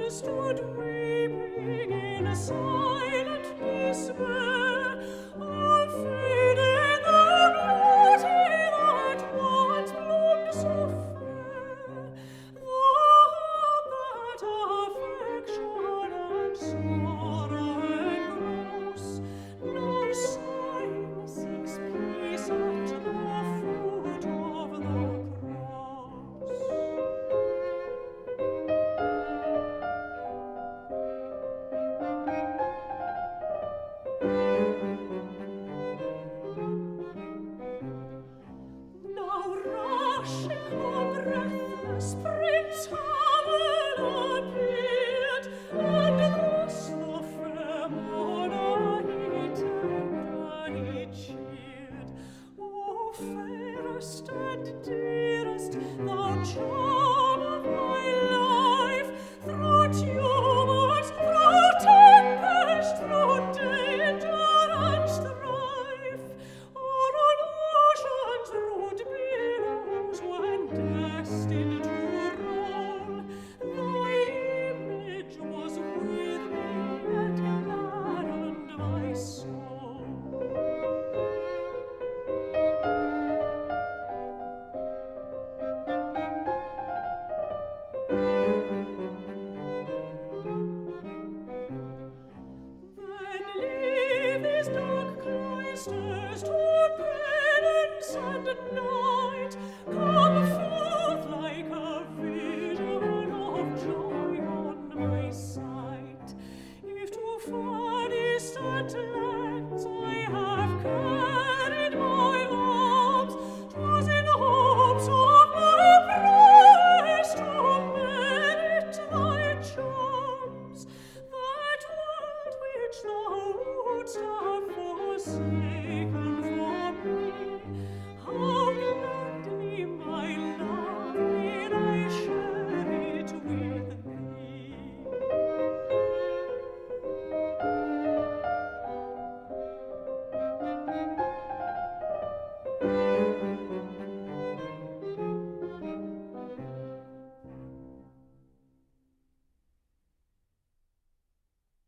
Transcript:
Stood weeping in a silent despair, all fading the beauty that once bloomed so fair. The hope that affection and sorrow engross, no sign seeks peace at the foot of the cross. Now rushing a breathless Prince Hamel appeared, and thus the fair monarch he tenderly cheered. O fairest and dearest, thou charm of my life, through tumult, through tempest, through danger and strife, o'er on ocean's rude billows when destined to roll, thy image was with me and gladdened my soul. Then leave these dark cloisters to penance and night,